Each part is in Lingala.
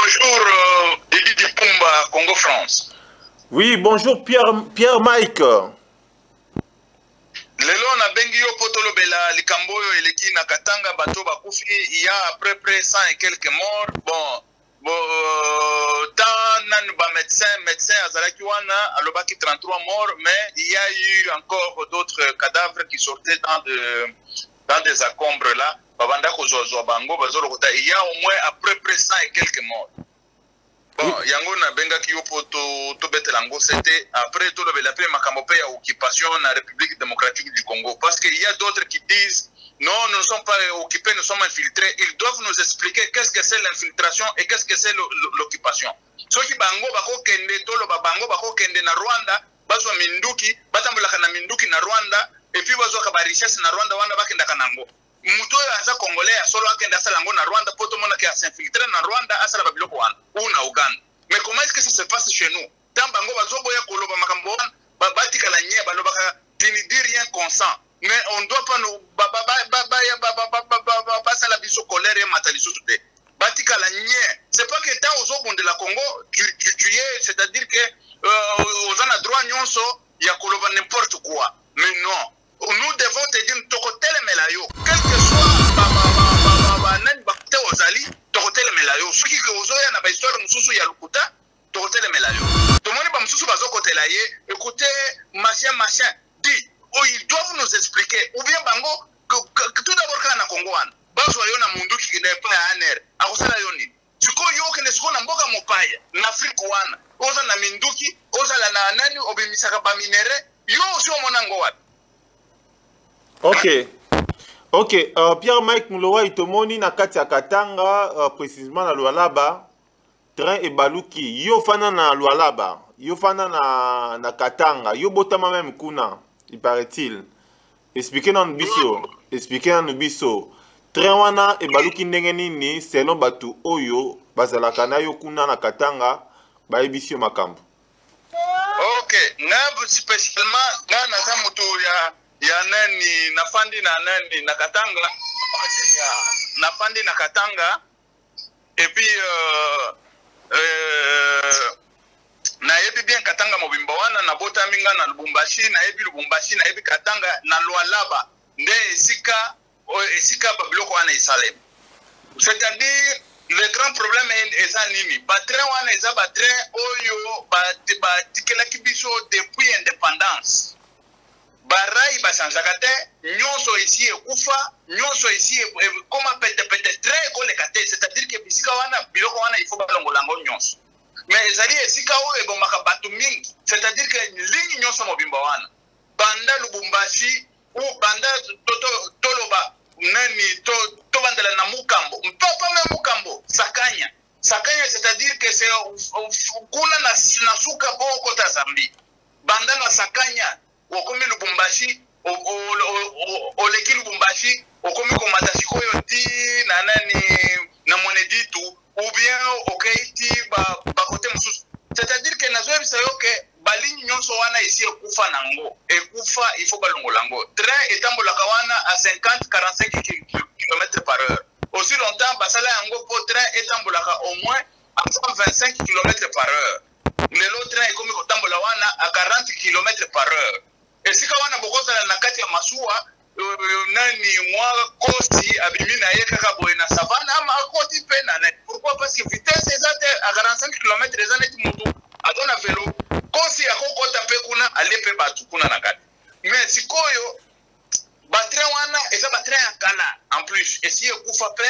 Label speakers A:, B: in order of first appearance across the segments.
A: bonjour Didi Dipumba, Congo France.
B: Oui, bonjour Pierre Mike.
A: Lelo na bengi yo potolo bela likambo yo eleki na Katanga bato bakufi, il y a à peu près 100 et quelques morts. Bon, tant nan ba médecin azalaki wana alobaki 33 morts, mais il y a eu encore d'autres cadavres qui sortaient dans des encombres là. Babanda kozozwa bango bazolokota, il y a au moins à peu près 100 et quelques morts. Bon, yango na benga ki yo to betelango, c'était après tout le appelé makambo pe ya occupation na République démocratique du Congo, parce qu'il y a d'autres qui disent non, nous ne sommes pas occupés, nous sommes infiltrés. Ils doivent nous expliquer qu'est-ce que c'est l'infiltration et qu'est-ce que c'est l'occupation. Soki bango bako kende tolo bango bako kende na Rwanda, bazwa minduki, batambulaka na minduki na Rwanda, et puis bazwa ka ba richesse na Rwanda wana bakenda kanango. Muto aza Congolais solo akenda salango na Rwanda poto mona ki s'infiltrer na Rwanda asala babiloko wana ou na Uganda. Mais comment est-ce que ça se passe chez nous? Tambango bazoboya koloba makambo wana batika la nye balobaka qui ne dit rien consent. Mais on ne doit pas nous passer la biso colère et mataliso tout. Batika la nye. C'est pas que tant aux autres de la Congo tu es, c'est-à-dire que aux en a droit nyonso ya koloba n'importe quoi. Mais non. Nous devons te dire tokotele melayo, quel que soit nani bakute ozali tokotele melayo. Soki ke ozoya na ba histoire mususu ya lukuta tokotele melayo. Tomoni ba mususu bazokotela ye, écoutez machin dit, oh, ils doivent nous expliquer ou bien bango que tout d'abord kana Congo wana bazo yo na mundu ki ne pa aner akosala yo nini siko yo kene siko na mboka mopaya na Afrika wana oza na minduki oza la nani obimisaka ba minere yo sio monango wana.
B: Ok, Pierre Mike Mulowa itomoni na kati ya Katanga, précisément na Lualaba, train et baluki, yo fana na Lualaba, yo fana na Katanga, yo botama même kuna, il paraît-il. Expliquez nous biso, train wana et baluki ndenge nini, selon batu oyo, bazalaka na yo kuna na Katanga, ba ebisio makambo.
A: Ok, na spécialement, na za mutu ya nani nafandi na nani na Katanga, nafandi na Katanga, et puis na yebi bien Katanga mobimba wana na bota minga na Lubumbashi na yebi Katanga na Lualaba nde esika babiloko wana isalem. C'est-à-dire le grand problème est nini batre wana eza batre oyo batikela kibiso depuis indépendance. Barai basanzaka te nyonso ici ekufa nyonso ici koma pete très kolekate, c'est-à-dire que bisika wana biloko wana il faut balongolango nyonso. Mais ezali esika oyo ebomaka bato mingi, c'est-à-dire que ligne nyonso mobimba wana banda Lubumbashi ou banda toloba nani to bandela na Mukambo mpapa me Mukambo Sakanya, c'est-à-dire que c'est kuna na suka boko ta Zambi banda na Sakanya okomi Lubumbashi oleki Lubumbashi okomi komata sikoyo ti na nani na Moneditu ou bien okeiti ba kote mususu, c'est-à-dire que nazoyebisa yo ke baligni nyonso wana isi ekufa nango ekufa il faut balongolango. Train etambolaka wana à 50-45 km/h. Aussi longtemps basala yango po train etambolaka au moins à 125 km/h. Lelo train ekomi kotambola wana à 40 km/h. Esika wana bokozala na kati ya masuwa nani mwa kosi abimi na ye kaka boye na savana ama akoti pe na net. Pourquoi? Parce que vitesse exacte à 45 km les années mutu adona vélo kosi akokota pe kuna alepe batu kuna na kati. Mais sikoyo batre wana eza batre ya kala en plus esi ekufa pe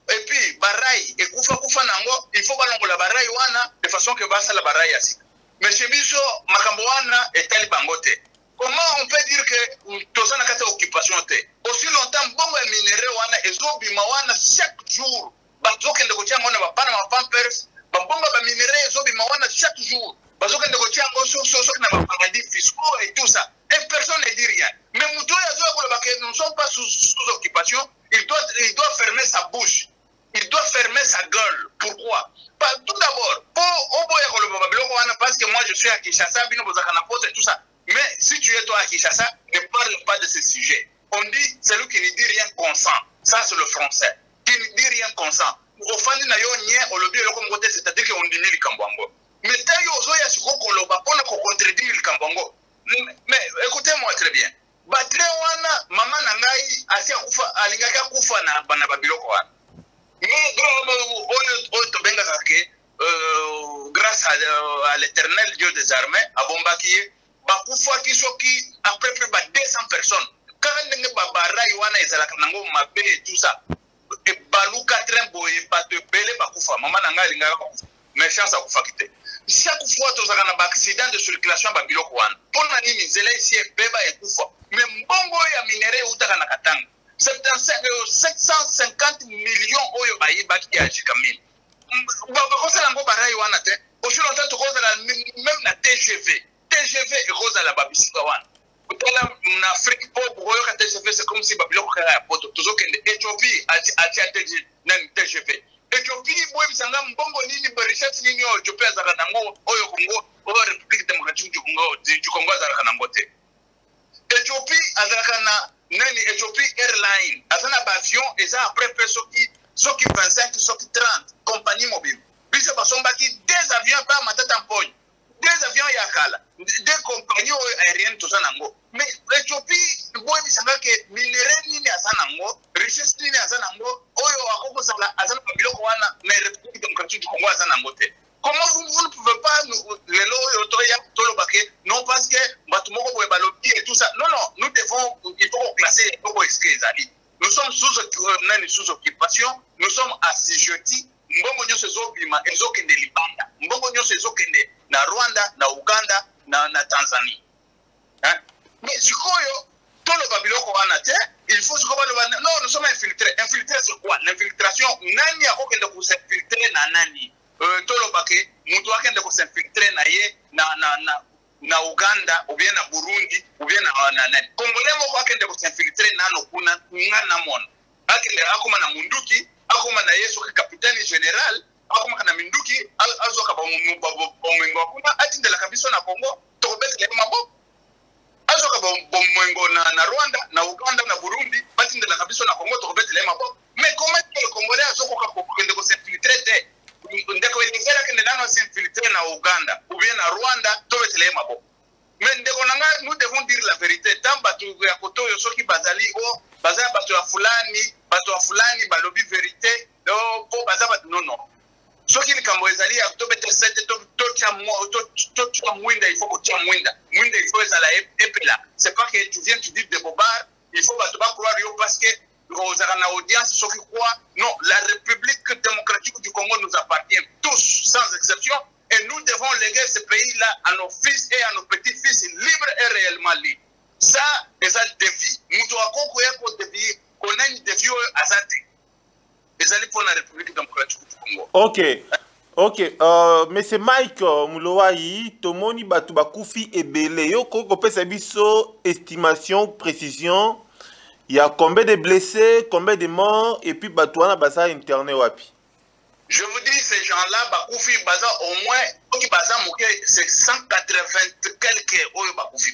A: et puis barai ekufa nango il faut balongola barai wana de façon que basa la barai asika. Mais chez biso makambo wana etali bangote. Comment on peut dire que tous en a occupation aussi longtemps bongo ya minéré wana ezobima wana chaque jour bazokende kotia ngona bapana ma pampers babongo ba minéré ezobima wana chaque jour bazokende kotia ngoso soso na ba paradis fiscaux et tout ça et personne ne dit rien. Mais muto ya zo ko ba nous ne sommes pas sous occupation, il doit fermer sa bouche, il doit fermer sa gueule. Pourquoi? Tout d'abord pour oboya ko le babiloko wana parce que moi je suis à Kinshasa bino bozaka na poste et tout ça. Mais si tu es toi à Kinshasa, ne parle pas de ce sujet. On dit celui qui ne dit rien consent. Ça, c'est le français. Qui ne dit rien consent. ofandi na yo nye olobi eloko moko te, c'est-à-dire que ondimi likambo yango. Mais tant yo ozoya siko koloba mpona kocontredire likambo yango. Mais écoutez-moi très bien. Batre wana mama na ngai asi akufa alingaki akufa na bana babiloko wana. Oyo tobengaka ke grâce à l'éternel Dieu des armées abombaki bakufaki soki après plus de 200 personnes. Kaka ndenge babarai wana ezalaka nango mabe et tout ça. Et baluka trembo et bato ebele bakufa. Mama na ngai alingaka bakufa. Mais chance akufa kite. Chaque fois tozaka na ba accident de circulation babiloko wana. Pona nini nzela isi ebeba ekufa. Mais mbongo ya minere utaka na Katanga. 750 millions oyo bayibaki ya jikamini. Bakosala yango barai wana te. Oshi longtemps tokozala même na TGV. TGV ekozala babisika wana. Utala na Afrique pauvre oyo TGV c'est comme si babiloko kaka ya poto. Tozokende Ethiopie ati TGV. Ethiopie boye bisanga mbongo nini recherche nini oyo Ethiopie azaka nango oyo Congo oyo République démocratique du Congo azaka nango te. Ethiopie azaka na nani Ethiopie Airline azana ba avion eza après soki 25 soki 30 compagnie mobile. Biso basombaki des avions ba matata mponyo. Des avions ya kala. Des compagnies aériennes tout ça nango. Mais Ethiopie boye bisanga ke minere nini azana nango, richesse nini azana nango oyo akoko sala azana babiloko wana na République démocratique du Congo azana nango te. Comment vous ne pouvez pas non parce que et tout ça. Non, nous devons, il faut classer nous sommes sous occupation, nous sommes assujettis. Mbongo nyo sezo bima ezokende Libanda. Mbongo nyo sezo kende na Rwanda, na Uganda, na Tanzanie. Hein? Mais sikoyo tolo babiloko wana te, il faut sikoba non, nous sommes infiltrés. Infiltrés c'est quoi? L'infiltration nani akokende ku s'infiltrer na nani? Tolo bake mutu akende ku s'infiltrer na ye na Uganda ou bien na Burundi ou bien na nani. Congolais moko akende ku s'infiltrer nano kuna ngana mona. Akende akoma na munduki akoma na Yesu ka capitaine général akoma kana minduki azoka ba mwengo kuna atindela kabisa na Congo to betele mabo azoka ba mwengo na Rwanda na Uganda na Burundi batindela kabisa na Congo to betele mabo. Mais comment le Congolais azoka ko kende ko s'infiltrer te ndeko elingera kende nano s'infiltrer na Uganda ou bien na Rwanda to betele mabo. Mais ndeko nanga nous devons dire la vérité tant batu ya koto yo soki bazali o bazali batu ya fulani balobi vérité do po bazaba non soki likambo ezali ya to bete sete to tia mwinda il faut ko tia mwinda il faut ezala epela. C'est pas que tu viens tu dis de bobard il faut batu ba croire yo parce que ozaka na audience soki quoi non la République démocratique du Congo nous appartient tous sans exception. Et nous devons léguer ce pays-là à nos fils et à nos petits-fils libres et réellement libres. Ça, c'est un défi. Nous devons défi, qu'on a un défi à ça. Et aller pour la République démocratique du Congo.
B: Ok. Mais c'est Mike Mulowai, Tomoni Batuba Koufi et Belé. Yo, peut biso estimation, précision. Il y a combien de blessés, combien de morts, et puis Batouana Basa interné wapi.
A: Je vous dis, ces gens-là, Bakoufi, Baza, au moins, c'est 180 quelques Oyo Bakoufi.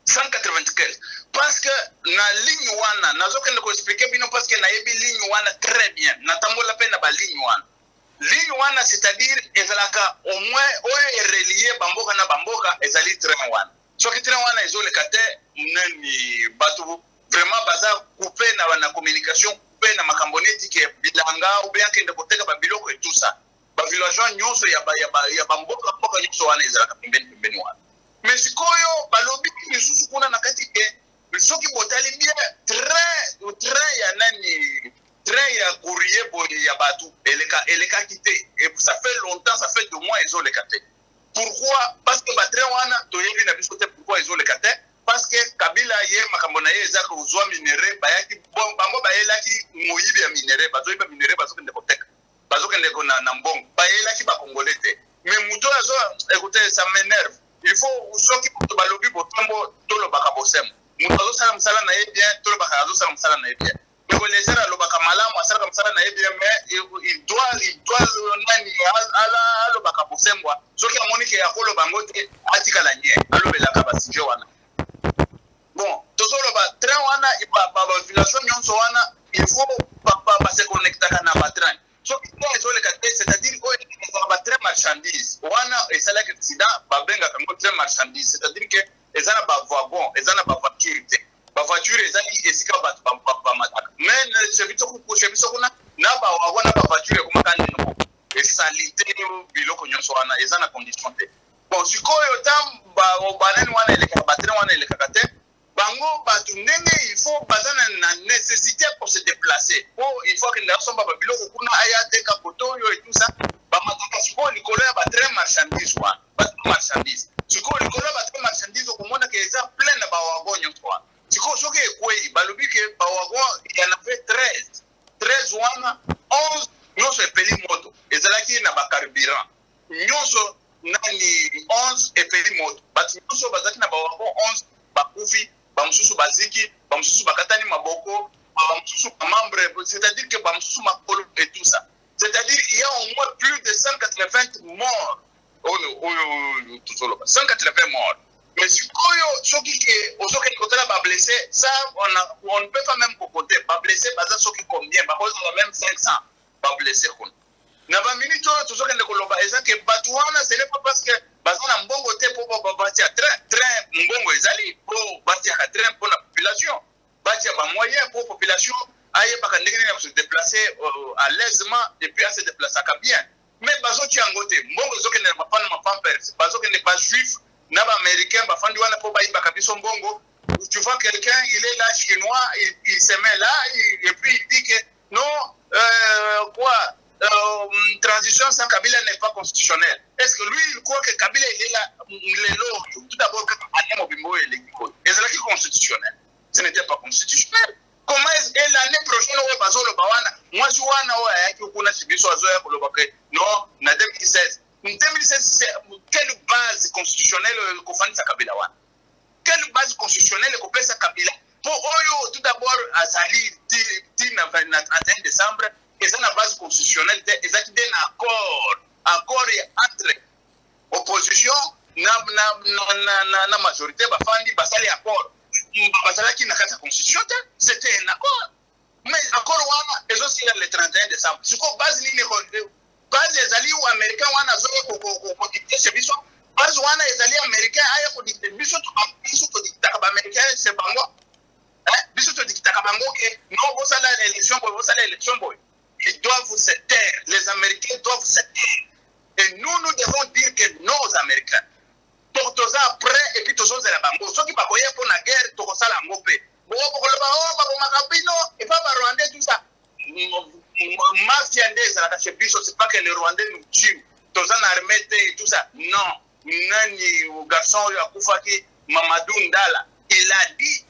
A: 180 quelques. Parce que, na ligne wana, na zoke ndeko expliquer bino parce que na yebi ligne wana très bien. Na tambo la peine na ba ligne wana. Ligne wana, c'est-à-dire, ezalaka, au moins, Oyo est relié, Bamboka na Bamboka, ezali train wana. So ki train wana, ezo le kate, mneni, Batou, vraiment, Baza, coupé na communication, na makamboneti ke bilanga ou bien kende koteka ba biloko et tout ça ba villageois nyonso ya mboka nyonso wana ezalaka pembeni wana. Mais sikoyo balobi lisusu kuna na kati ke soki botali bien train ya nani train ya courrier boye ya batu eleka kite et ça fait longtemps, ça fait 2 mois ils ont le kate. Pourquoi? Parce que ba train wana toyebi na biso te pourquoi ils ont le kate. Parce que Kabila ye makambo na ye ezaka uzwa minere bayaki bango bayelaki moyibi ya minere bazoyiba minere bazokende koteka bazokende kona na mbongo bayelaki ba congolais te. Mais muto azo écoutez ça m'énerve. Il faut soki to balobi botambo tolo baka bosem muto azo sala msala na ye bien tolo baka azo sala msala na ye bien. Donc les gens lo baka malamu asala msala na ye bien mais il doit nani ala lo baka bosemwa soki amonike ya kolo bango te atika la nye alo belaka basijo wana. Bon, toujours le train wana village nyonso wana il faut pas se connecter na ba train. So ki train marchandise wana esala que accident babenga kango train marchandise, c'est-à-dire que ezana ba wagon ezana ba voiture te ba voiture ezali esika ba mataka mais chebiso kuna na ba wagon na ba voiture kuma kanino esalite biloko nyonso wana ezana condition te. Bon sikoyo tam ba obanani wana eleka ba train wana eleka te bango batu ndenge il faut bazana na nécessité pour se déplacer. Oh, il faut que les gens ba biloko kuna aya teka kotoyo et tout ça ba mataka siko likolo ya ba train marchandise wa ba marchandise siko likolo ya ba train marchandise okomona ke eza plein na ba wagon nyonso wa siko soki ekwei balobi ke ba wagon il y en avait 13 wana 11 nyonso epeli moto ezalaki na ba carburant nyonso nani 11 epeli moto batu nyonso bazaki na ba wagon 11 bakufi bamususu baziki bamususu bakatani maboko bamususu membre, c'est-à-dire que bamususu makolo et tout ça, c'est-à-dire il y a au moins plus de 180 morts. 180 morts. Mais si ceux qui ont blessé, ça on ne peut pas même compter. Pas blessé, ceux qui combien, parce qu'on a même 500 pas blessés. Na ba minute tout ce que koloba ezake batwana ce n'est pas parce que bazana mbongo te pour batia train mbongo ezali pour batia train pour la population batia ba moyen pour population aye ba ndenge na se déplacer à l'aisement et puis à se déplacer bien mais bazo ti angote mbongo zoke ne pas na pampers bazo que n'est pas juif na ba américain ba fandi wana pour ba iba kabiso mbongo. Tu vois quelqu'un il est là chinois il se met là et puis il dit que non transition sans Kabila n'est pas constitutionnelle. Est-ce que lui, il croit que Kabila il est là, tout d'abord, et c'est là qui est constitutionnel. Ce n'était pas constitutionnel. Comment est-ce que l'année prochaine, moi, je suis non, en 2016. En 2016, quelle base constitutionnelle qu'on fait ça Kabila? Quelle base constitutionnelle qu'on fait ça Kabila? Pour tout d'abord, à Zali, le 31 décembre, et ça la base constitutionnelle et ça qui donne accord entre opposition na majorité bafandi basali accord basala qui na kata constitution c'était un accord mais accord wana et aussi le 31 décembre ce qu'on base ni les base les alliés ou américains wana zo ko dicter ce biso base wana les alliés américains aya ko dicter biso to dicter ba américain c'est bango biso to dicter ba bango que non vous allez l'élection boy. Ils doivent se taire. Les Américains doivent se taire. Et nous devons dire que nos Américains, pour tous après, et puis tous autres, la bango. Ceux qui ne sont pour la guerre, tous ça la ngopé. Bon, pour le baron, Macabino, et pas le Rwandais, tout ça. Mafia, c'est pas que les Rwandais nous tuent. Tous en armée et tout ça. Non. Nani, ou garçon, Yakoufaki, Mamadou Ndala. Il a dit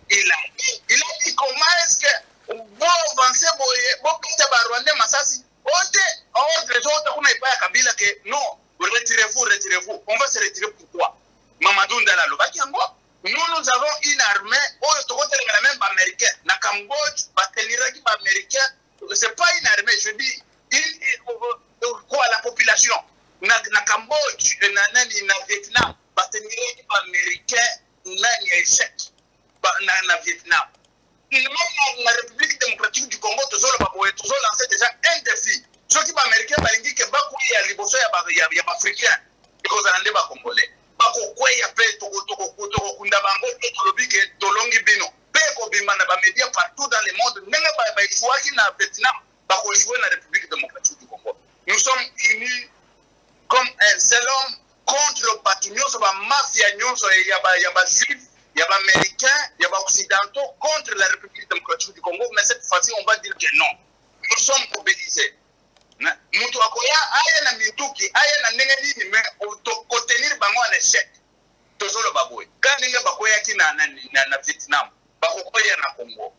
A: comment est-ce que bon avancer bon quitter ba Rwanda Masasi ordre les autres qu'on n'est pas à Kabila que non retirez-vous on va se retirer pourquoi Mamadou Ndala lobaki yango nous avons une armée to côté la même américain na Cambodge batelira qui ba américain c'est pas une armée je dis quoi la population na Cambodge na Vietnam batelira qui ba américain na échec na Vietnam. Même la République démocratique du Congo, toujours lancé déjà un défi. Ceux qui sont américains, ils disent que il y a liboso, il y a africains, et qu'ils ont des congolais. Il y a partout dans le monde, la République démocratique du Congo. Nous sommes unis comme un seul homme contre la mafia, il y a juifs. Il y a des Américains, il y a des Occidentaux contre la République démocratique du Congo, mais cette fois-ci, on va dire que non. Nous sommes mobilisés. Nous avons un mintuki, un nengeli, mais pour tenir un échec. Toujours le baboué. Quand nous avons un Vietnam, nous avons un Congo.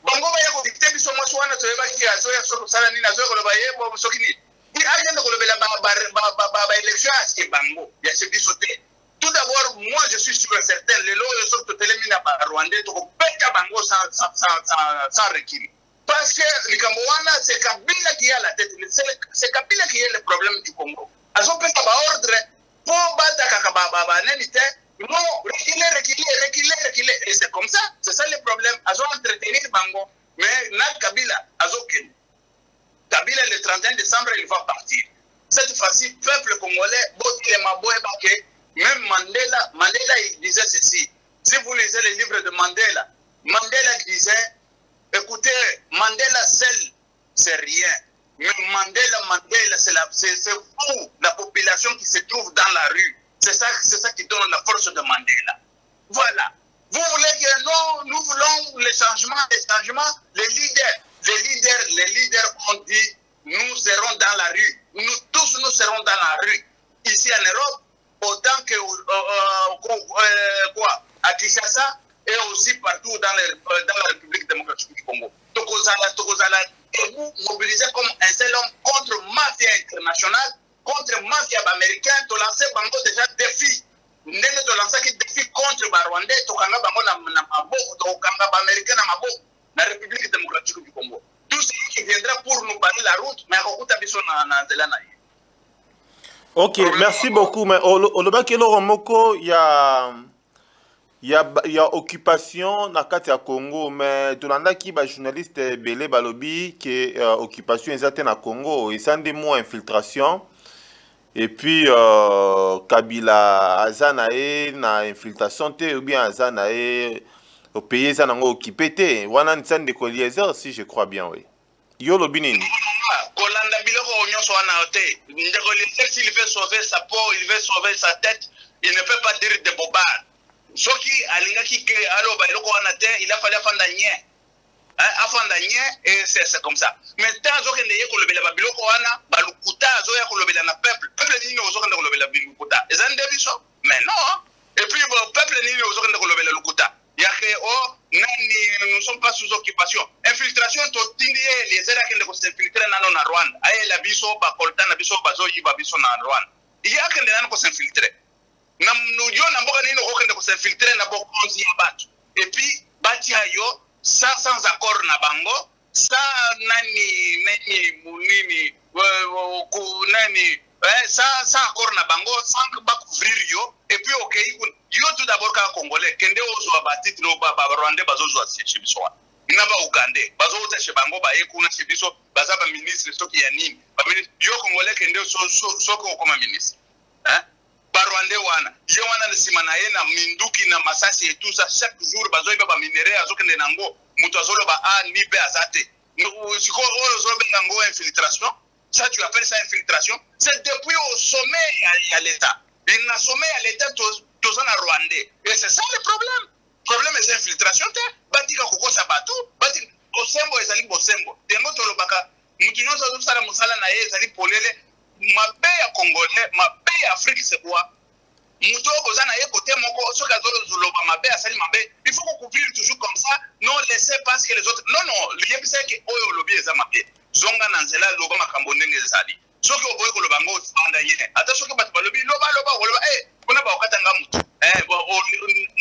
A: Bango ba yako dicté biso mo swana to ba ki aso ya so sala ni na zo ko ba yebo so kini. Di agenda ko le bela ba élection aske bango. Ya se bisoté. Tout d'abord, moi je suis sûr et certain, les lois de sorte que les mina Rwandais, tu peux bango sans recul. Parce que le Cambouana, c'est Kabila qui a la tête, c'est Kabila qui est le problème du Congo. Ils ont fait un ordre pour battre Kakababa, non, reculer. Et c'est comme ça, c'est ça le problème. Ils ont entretenu Bango, mais Nat Kabila, Kabila le 31 décembre, il va partir. cette fois-ci, peuple congolais, même Mandela il disait ceci. Si vous lisez les livres de Mandela, Mandela disait, écoutez, Mandela seul, c'est rien. Mais Mandela, c'est vous, la population qui se trouve dans la rue. C'est ça qui donne la force de Mandela. Voilà. Vous voulez que non, nous voulons les changements, les leaders ont dit, nous serons dans la rue. Nous tous, nous serons dans la rue. Ici en Europe, autant que à Kinshasa et aussi partout dans la République démocratique du Congo. Et vous mobilisez comme un seul homme contre mafia internationale, contre mafia américain, tu lancez bango déjà défi. Ndenge tu lancez qui défi contre les Rwandais, tu kanga bango na maboko, tu kanga américain na maboko, na République démocratique du Congo. Tout ce qui viendra pour nous barrer la route, mais okuta biso na nzela na ye.
B: Ok, merci beaucoup. Mais au Lobakelo Romoko, il y a occupation dans le Congo, mais tout le monde qui est journaliste belé balobi que occupation exacte na Congo, et sans des mots infiltration. Et puis Kabila azanae na infiltration te ou bien azanae au pays zanango occupé te. Wana nsan de Coliezer si je crois bien oui. Yo lobinini.
A: Kolanda biloko onyoso wana te. Ndeko s'il veut sauver sa peau, il veut sauver sa tête, il ne peut pas dire de bobard. Soki alingaki ke alo ba iloko wana te, il a fallu afanda nye. Afanda nye et c'est comme ça. Mais tant zoke ndeye ko lobela ba biloko wana, ba lukuta zo ya ko lobela na peuple. Peuple nini ozoka ndeko lobela bilukuta. Ezande biso? Mais non. Et puis peuple nini ozoka ndeko lobela lukuta. Yake oh nani nous ne sommes pas sous occupation. Infiltration to tindie les era kende ko s'infiltrer nano na Rwanda. Aye la biso ba kolta na biso bazo yiba biso na Rwanda. Yake ndana ko s'infiltrer. Na yo na mboka nini ko kende ko s'infiltrer na bokonzi ya batu. Et puis bati ayo sans accord na bango, sans sans accord na bango, sans ba couvrir yo. Et puis ok, yo tout d'abord ka congolais kende ozo abati no ba Rwandais bazo zo chez biso. Na ba Ugandais bazo zo chez bango ba ekuna chez biso, baza ba ministre soki ya nini. Ba ministre yo congolais kende so ko comme ministre. Hein? Ba Rwandais wana, yo wana nsima na ye na minduki na masasi et tout ça chaque jour bazo iba ba minéraux azo kende nango, mutu azolo ba a ni be azate. Siko ozo be nango infiltration. Ça tu appelles ça infiltration? C'est depuis au sommet à l'État. Il n'a sommet à l'État tous en Rwandais. Et c'est ça le problème. Le problème est l'infiltration. Batika koko sabatu, batika osembo ezali bosembo. Tengo tolo baka mutunyo za sala musala na ye ezali polele mabe ya Congolais, mabe ya Afrique c'est quoi? Muto ozana ye côté moko soka zolo zolo mabe asali mabe. Il faut qu'on couvre toujours comme ça. Non laissez pas que les autres. Non, l'yebisa ke oyo lobi eza mabe. Zonga na nzela loba makambo ndenge ezali. Soki oboye koloba ngo anda yene. Ata soki batu balobi loba kuna ba okata nga mutu.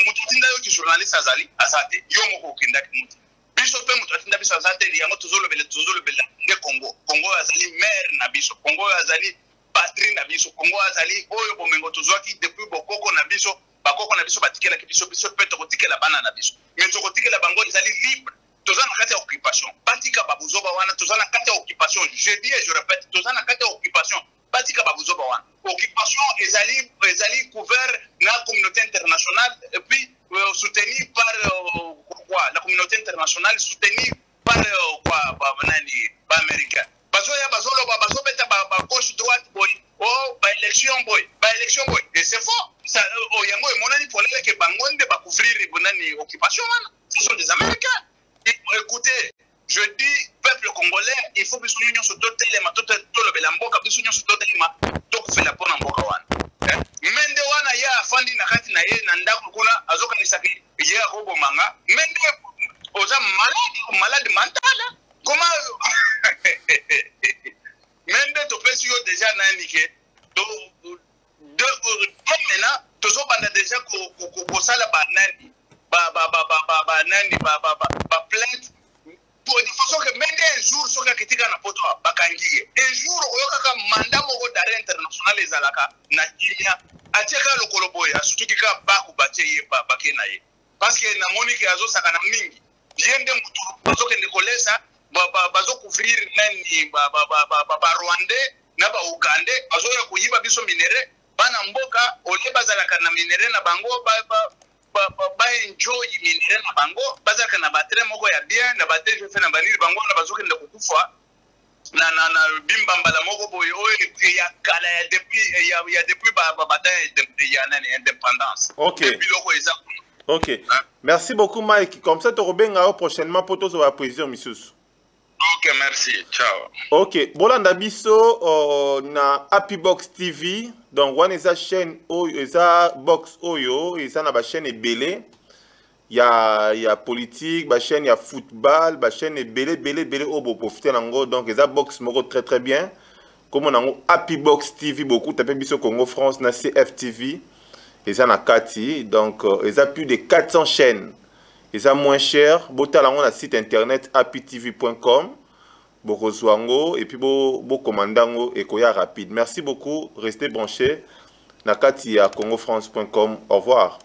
A: Mutu tinda yo ki journaliste azali azate. Yo moko kinda mutu. Biso pe mutu tinda biso azate yango tozolobela nge Congo. Congo azali maire na biso. Congo azali patrie na biso. Congo azali oyo bomengo tozwaki depuis bokoko na biso. Bakoko na biso batikela ki biso pe tokotikela bana na biso. Mais tokotikela bango ezali libre. Tozana kati ya occupation. Batika babuzoba wana tozana kati ya occupation. Je dis et je répète, tozana kati ya occupation. Batika babuzoba wana. Occupation ezali couvert na communauté internationale et puis soutenu par quoi? La communauté internationale soutenue par ba américain. Bazoya bazolo bazobeta ba gauche droite boy. Oh ba élection boy. Et c'est faux. Ça yango e monani pour les que bangonde ba couvrir bonani occupation wana. Ce sont des américains. Écoutez, je dis, peuple congolais, il faut que nous soyons sur d'autres éléments, tout le belamboka, nous soyons sur d'autres éléments, donc fait la bonne amboka wana. Mende wana ya afandi na kati na ye na ndako kuna azoka nisaki ya robo manga. Mende oza malade mental. Comment Mende to pesi yo déjà na nike. Maintenant, tozo banda déjà ko sala banani. Plainte pour de façon que même un jour soka kitika na poto bakangiye un jour oyokaka mandat moko d'arrêt international ezalaka na Kenya atiaka lokolo boya surtout ka baku bateye bakena ye parce que na monique azo saka na mingi yende mutu bazo kende kolesa bazo couvrir nani ba Rwandais na ba Uganda bazoya kuyiba biso minere bana mboka ole bazalaka na minere na bango ba enjoy minere na bango bazalaka na batre moko ya bien na batre je fait na banili bango na bazoke nda kukufa na bimba mbala moko boye oyo ya kala ya depuis ba bataille ya nani indépendance.
B: OK. OK. Merci beaucoup Mike. Comme ça tu rebenga prochainement pour tous la président Misusu.
A: OK, merci. Ciao.
B: OK. Bolanda biso na Happy Box TV. Donc on eza chaîne eza box oyo eza na ba chaîne ebele. Il y a politique, ba chaîne, il y a football, ba chaîne belé obo profiter nango. Donc eza box moko très très bien. Comme on a Happy Box TV beaucoup tapé biso Congo France na CFTV. Eza na kati. Donc eza plus de 400 chaînes. Eza moins cher. Bota lango na site internet happytv.com. Bokozwango et puis bo commandango et koya rapide. Merci beaucoup. Restez branchés. Na kati ya congofrance.com. Au revoir.